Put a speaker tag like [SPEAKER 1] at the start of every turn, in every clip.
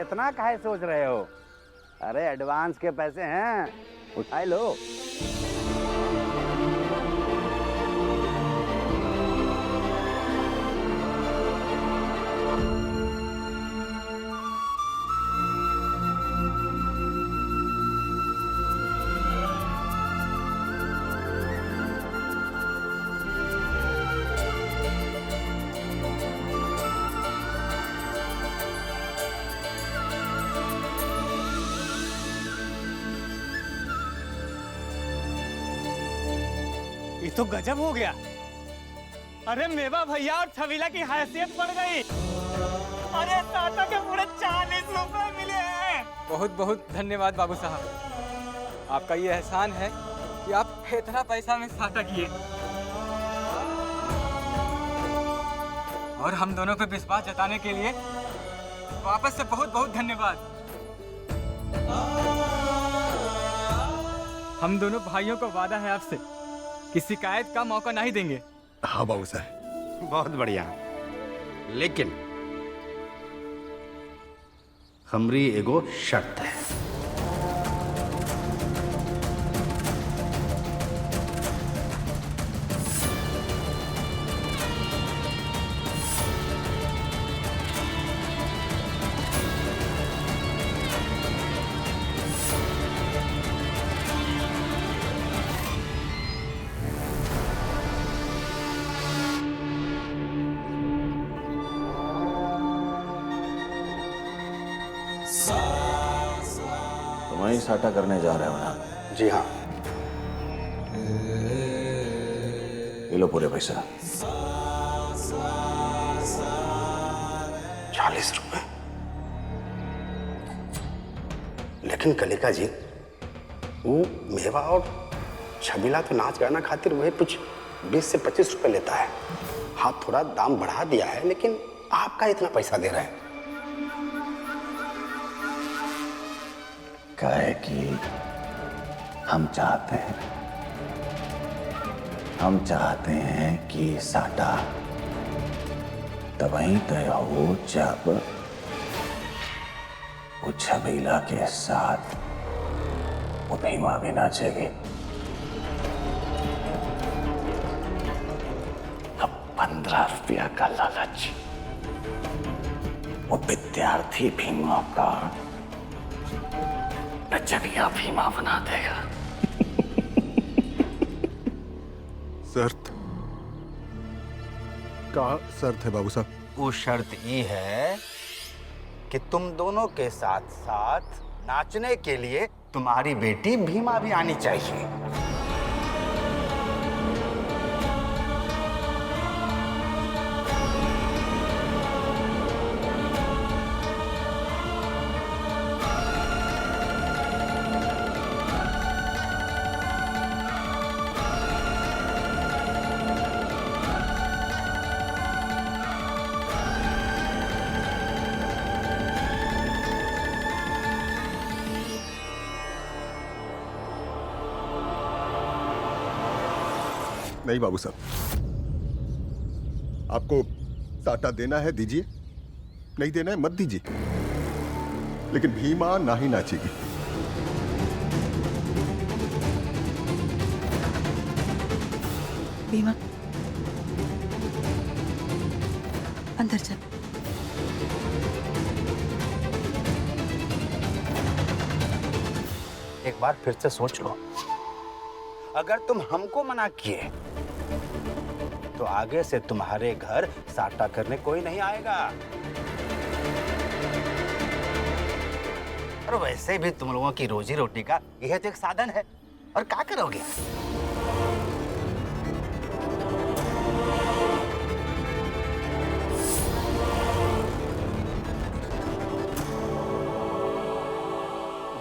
[SPEAKER 1] इतना काहे सोच रहे हो? अरे एडवांस के पैसे हैं, उठा लो।
[SPEAKER 2] ये तो गजब हो गया। अरे मेवा भैया और छबीला की हैसियत बढ़ गई। अरे साटा के पूरे 40 रुपए मिले हैं।
[SPEAKER 3] बहुत बहुत धन्यवाद बाबू साहब, आपका ये एहसान है कि आप इतना पैसा में साटा किए और हम दोनों पे विश्वास जताने के लिए वापस से बहुत बहुत धन्यवाद। हम दोनों भाइयों को वादा है आपसे कि शिकायत का मौका नहीं देंगे।
[SPEAKER 4] हाँ बाबू साहब,
[SPEAKER 1] बहुत बढ़िया। लेकिन हमरी एगो शर्त है।
[SPEAKER 5] तुम वहीं साटा करने जा रहे हो ना?
[SPEAKER 1] जी हाँ।
[SPEAKER 5] ये लो पूरे पैसा।
[SPEAKER 1] 40 रुपए। लेकिन कलिका जी, वो मेवा और छबीला तो नाच गाना खातिर वही कुछ 20 से 25 रुपए लेता है। हाँ, थोड़ा दाम बढ़ा दिया है, लेकिन आपका इतना पैसा दे रहे हैं।
[SPEAKER 5] काहे कि हम चाहते हैं कि साटा तभी तय हो जब वो छबीला के साथ वो भीमा भी नाचेगी। अब 15 रुपया का लालच वो विद्यार्थी भीमा का नचनिया भीमा बना देगा।
[SPEAKER 4] शर्त का शर्त है बाबू साहब?
[SPEAKER 1] वो शर्त ये है कि तुम दोनों के साथ साथ नाचने के लिए तुम्हारी बेटी भीमा भी आनी चाहिए।
[SPEAKER 4] नहीं बाबू साहब, आपको साटा देना है दीजिए, नहीं देना है मत दीजिए, लेकिन भीमा ना ही नाचेगी।
[SPEAKER 6] भीमा अंदर चल।
[SPEAKER 1] एक बार फिर से सोच लो, अगर तुम हमको मना किए तो आगे से तुम्हारे घर साटा करने कोई नहीं आएगा। और वैसे भी तुम लोगों की रोजी रोटी का यह तो एक साधन है, और क्या करोगे?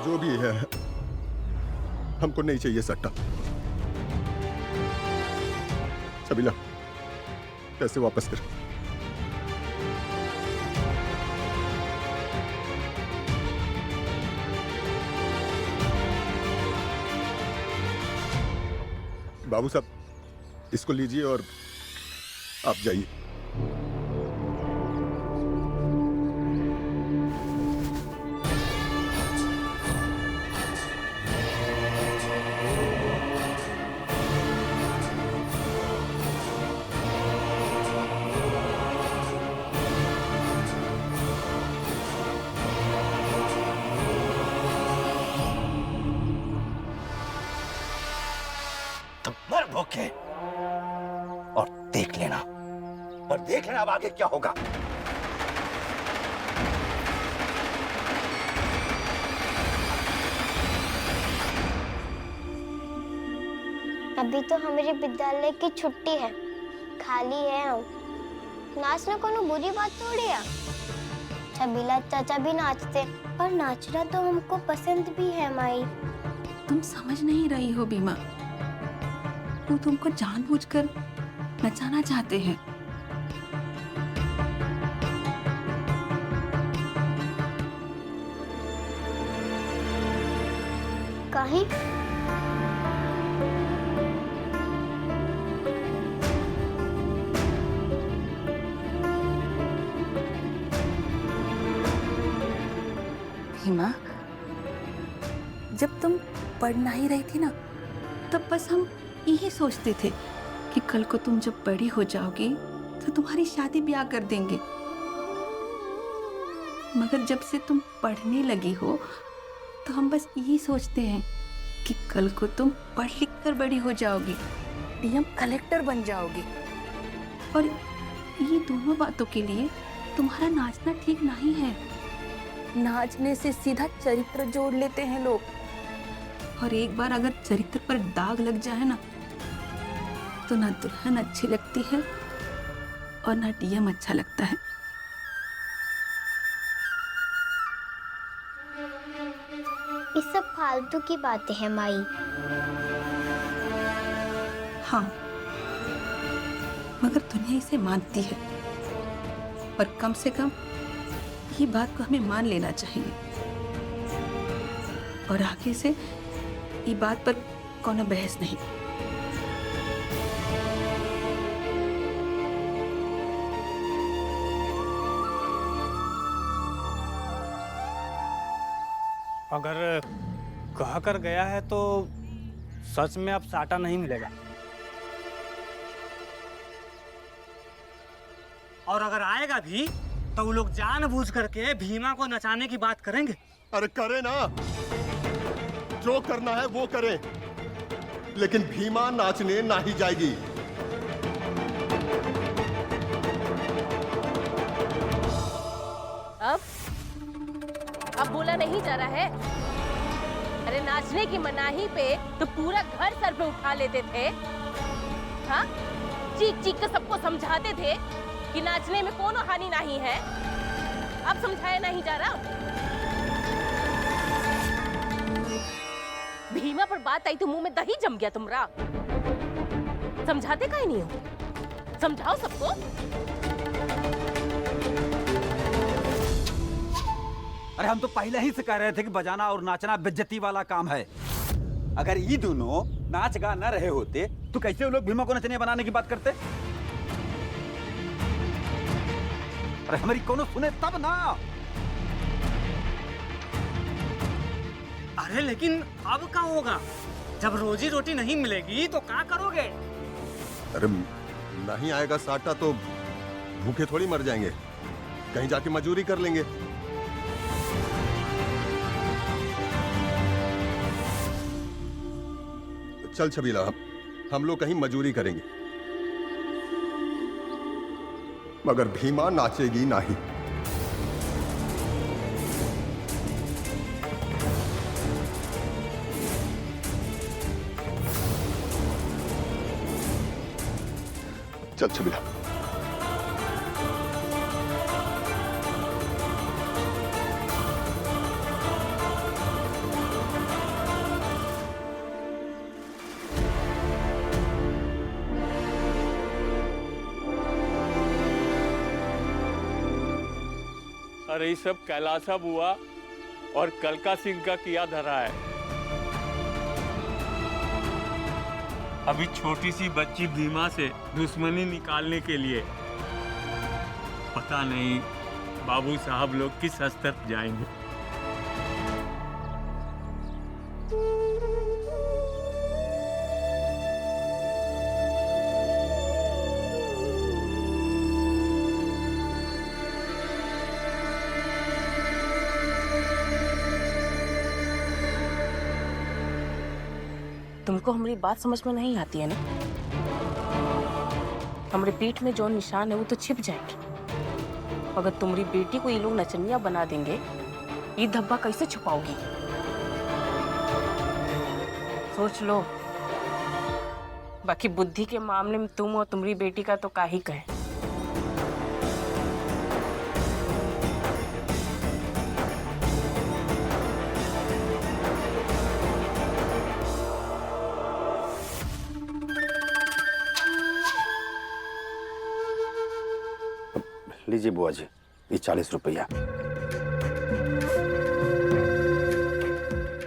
[SPEAKER 4] जो भी है, हमको नहीं चाहिए सट्टा। छबीला, पैसे वापस कर। बाबू साहब, इसको लीजिए और आप जाइए।
[SPEAKER 5] तो मर भूखे और देख लेना, अब आगे क्या होगा।
[SPEAKER 7] अभी तो हमारे विद्यालय की छुट्टी है, खाली है हम। नाचना कोनो बुरी बात थोड़ी है। छबीला चाचा भी नाचते और नाचना तो हमको पसंद भी है माई।
[SPEAKER 6] तुम समझ नहीं रही हो बीमा, वो तुमको जानबूझकर नचाना चाहते हैं।
[SPEAKER 7] काहे?
[SPEAKER 6] हिमा, जब तुम पढ़ नहीं रही थी ना, तब बस हम यही सोचते थे कि कल को तुम जब बड़ी हो जाओगी तो तुम्हारी शादी ब्याह कर देंगे। मगर जब से तुम पढ़ने लगी हो तो हम बस यही सोचते हैं कि कल को तुम पढ़ लिख कर बड़ी हो जाओगी, डीएम कलेक्टर बन जाओगी। और ये दोनों बातों के लिए तुम्हारा नाचना ठीक नहीं है। नाचने से सीधा चरित्र जोड़ लेते हैं लोग, और एक बार अगर चरित्र पर दाग लग जाए ना, तो ना दुल्हन अच्छी लगती है और ना डीएम अच्छा लगता है।
[SPEAKER 7] ये सब फालतू की बातें हैं माई।
[SPEAKER 6] हाँ, मगर दुनिया इसे मानती है, और कम से कम ये बात को हमें मान लेना चाहिए। और आगे से ये बात पर कोनो बहस नहीं।
[SPEAKER 2] अगर कह कर गया है तो सच में अब साटा नहीं मिलेगा। और अगर आएगा भी तो वो लोग जानबूझ करके भीमा को नचाने की बात करेंगे।
[SPEAKER 4] अरे करे ना, जो करना है वो करे, लेकिन भीमा नाचने ना ही जाएगी।
[SPEAKER 8] अब बोला नहीं जा रहा है। अरे नाचने की मनाही पे तो पूरा घर सर पे उठा लेते थे। हाँ, चीख चीख कर सबको समझाते थे कि नाचने में कोनो हानि नहीं है। अब समझाया नहीं जा रहा। भीमा पर बात आई तो मुंह में दही जम गया तुम्हारा। समझाते काहे नहीं हो? समझाओ सबको।
[SPEAKER 9] अरे हम तो पहले ही से कह रहे थे कि बजाना और नाचना बेइज्जती वाला काम है। अगर ये दोनों नाच गा न रहे होते तो कैसे वो लोग भीमा को नचने बनाने की बात करते? अरे हमारी कोनो सुने तब ना।
[SPEAKER 2] अरे लेकिन अब क्या होगा? जब रोजी रोटी नहीं मिलेगी तो क्या करोगे?
[SPEAKER 4] अरे नहीं आएगा साटा तो भूखे थोड़ी मर जाएंगे, कहीं जाके मजदूरी कर लेंगे। चल छबीला, हम लोग कहीं मजदूरी करेंगे, मगर भीमा नाचेगी नहीं। चल छबीला।
[SPEAKER 10] अरे ये सब कैलासा बुआ और कलका सिंह का किया धरा है। अभी छोटी सी बच्ची भीमा से दुश्मनी निकालने के लिए पता नहीं बाबू साहब लोग किस स्तर पर जाएंगे।
[SPEAKER 8] तुमको हमारी बात समझ में नहीं आती है ना? हमारे पीठ में जो निशान है वो तो छिप जाएंगे, अगर तुम्हारी बेटी को ये लोग नचनिया बना देंगे, ये धब्बा कैसे छुपाओगी? सोच लो। बाकी बुद्धि के मामले में तुम और तुम्हारी बेटी का तो क्या ही कहे।
[SPEAKER 1] लीजिए बुआ जी, ये 40 रुपया।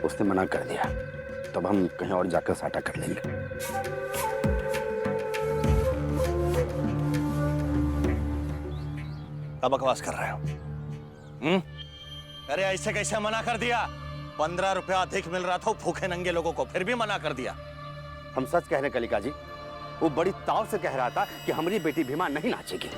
[SPEAKER 1] उसने मना कर दिया, तब हम कहीं और जाकर साटा कर लेंगे।
[SPEAKER 5] क्या बकवास कर रहे हो? अरे ऐसे कैसे मना कर दिया? 15 रुपया अधिक मिल रहा था भूखे नंगे लोगों को, फिर भी मना कर दिया।
[SPEAKER 1] हम सच कह रहे कलिका जी, वो बड़ी ताव से कह रहा था कि हमारी बेटी भीमा नहीं नाचेगी।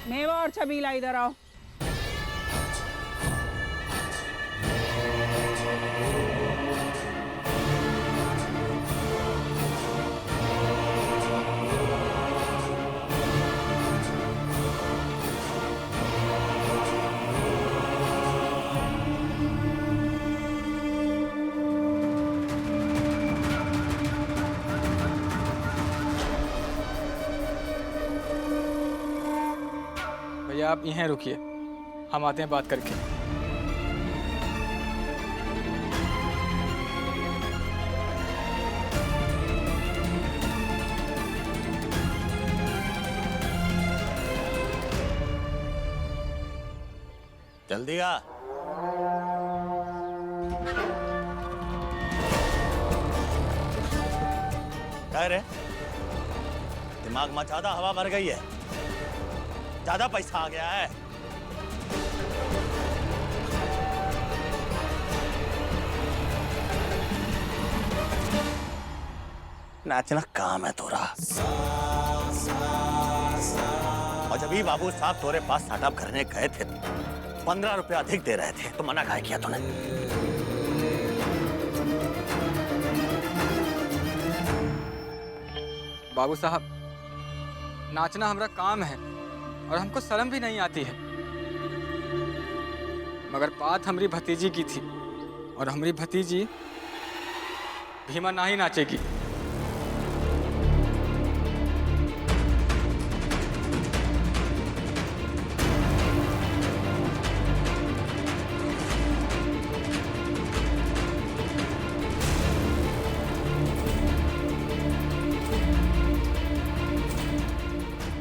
[SPEAKER 11] मेवा और छबीला इधर आओ।
[SPEAKER 3] भैया आप यहीं रुकिए, हम आते हैं बात करके।
[SPEAKER 5] जल्दी आ। क्या रे, दिमाग में ज्यादा हवा भर गई है? ज्यादा पैसा आ गया है? नाचना काम है तोरा। और जब ही बाबू साहब तोरे पास स्टार्टअप करने गए थे, 15 रुपया अधिक दे रहे थे, तो मना काहे किया तूने?
[SPEAKER 3] बाबू साहब, नाचना हमारा काम है और हमको शर्म भी नहीं आती है, मगर बात हमारी भतीजी की थी और हमारी भतीजी भीमा ना ही नाचेगी।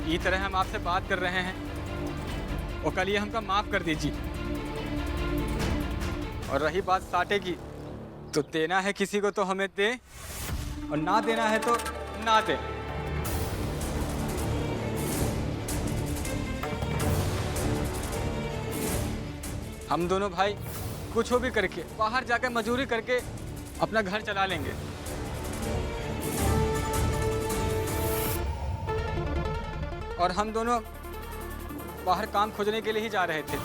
[SPEAKER 3] इस तरह हम आपसे बात कर रहे हैं, और कल ये हमका माफ कर दीजिए। और रही बात साटे की, तो देना है किसी को तो हमें दे, और ना देना है तो ना दे। हम दोनों भाई कुछ भी करके बाहर जाकर मजदूरी करके अपना घर चला लेंगे। और हम दोनों बाहर काम खोजने के लिए ही जा रहे थे।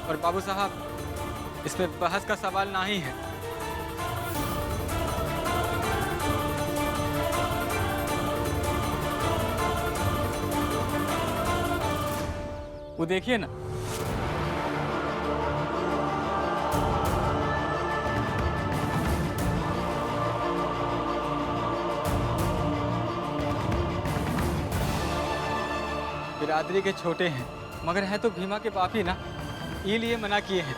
[SPEAKER 3] और बाबू साहब, इसमें बहस का सवाल नहीं है। वो देखिए ना, बिरादरी के छोटे हैं, मगर है तो भीमा के बाप ही ना, ये लिए मना किए हैं।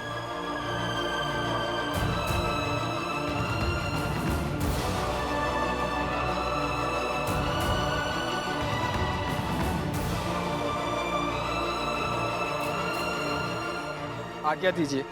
[SPEAKER 3] आज्ञा दीजिए।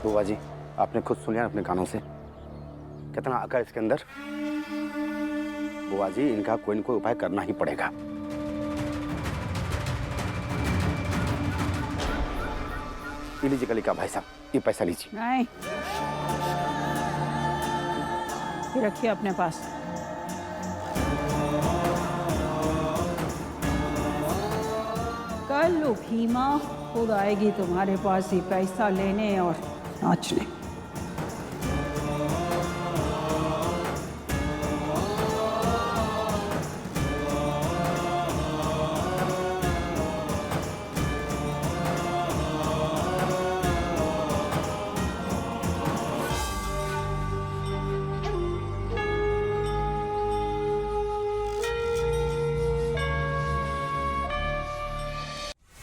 [SPEAKER 1] बुआ जी, आपने खुद सुन लिया अपने कानों से, कितना अकड़ इसके अंदर। बुआ जी, इनका कोई न कोई उपाय करना ही पड़ेगा। ये लीजिए कलिका भाई साहब, ये पैसा लीजिए।
[SPEAKER 11] नहीं, ये रखिए अपने पास। कल भीमा खुद आएगी तुम्हारे पास ही पैसा लेने और नाचने।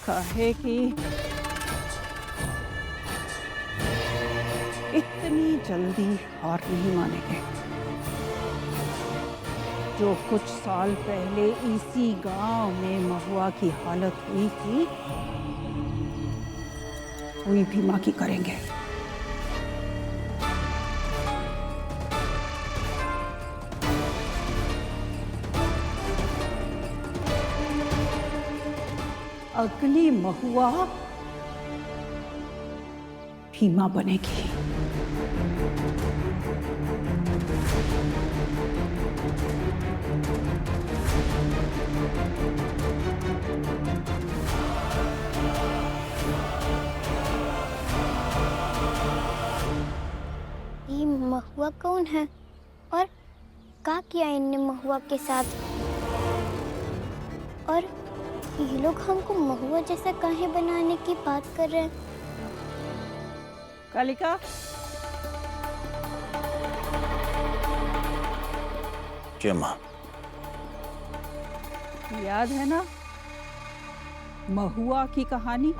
[SPEAKER 11] कहे कि इतनी जल्दी हार नहीं मानेंगे। जो कुछ साल पहले इसी गांव में महुआ की हालत हुई थी, वही भीमा की करेंगे। अगली महुआ भीमा बनेगी।
[SPEAKER 7] ये महुआ कौन है और क्या किया इनने महुआ के साथ? और ये लोग हमको महुआ जैसा काहे बनाने की बात कर रहे हैं?
[SPEAKER 11] कालिका,
[SPEAKER 5] क्या माँ?
[SPEAKER 11] याद है ना महुआ की कहानी?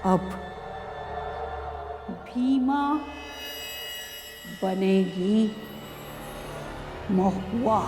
[SPEAKER 11] अब भीमा बनेगी महुआ।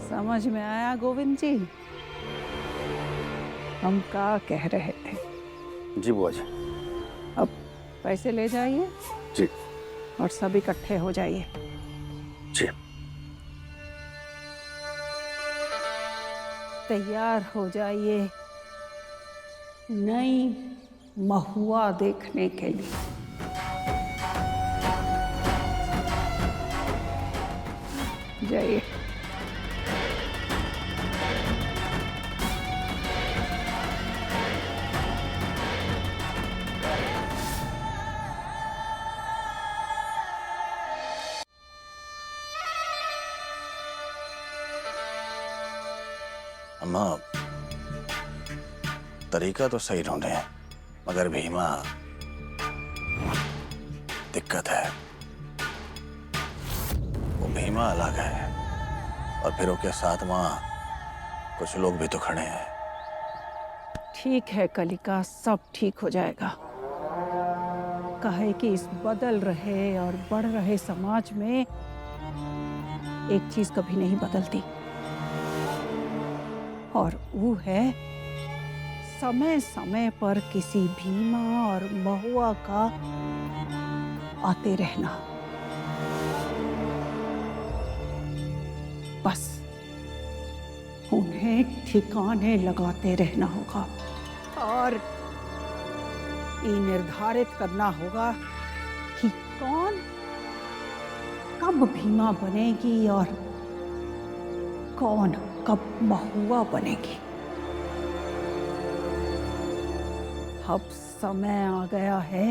[SPEAKER 11] समझ में आया गोविंद जी हम क्या कह रहे थे?
[SPEAKER 1] जी बुआ जी।
[SPEAKER 11] अब पैसे ले जाइए
[SPEAKER 1] जी,
[SPEAKER 11] और सब इकट्ठे हो जाइए।
[SPEAKER 1] जी।
[SPEAKER 11] तैयार हो जाइए नई महुआ देखने के लिए। जाइए।
[SPEAKER 5] अम्मा, तरीका तो सही ढूंढे हैं, मगर भीमा दिक्कत है। वो भीमा अलग है और फिर उसके साथ माँ कुछ लोग भी तो खड़े हैं।
[SPEAKER 11] ठीक है कलिका, सब ठीक हो जाएगा। कहे कि इस बदल रहे और बढ़ रहे समाज में एक चीज कभी नहीं बदलती, और वो है समय समय पर किसी भीमा और महुआ का आते रहना। बस उन्हें ठिकाने लगाते रहना होगा और ये निर्धारित करना होगा कि कौन कब भीमा बनेगी और कौन कब महुआ बनेगी। अब समय आ गया है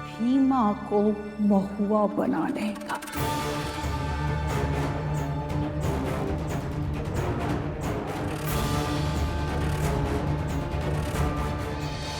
[SPEAKER 11] भीमा को महुआ बनाने का।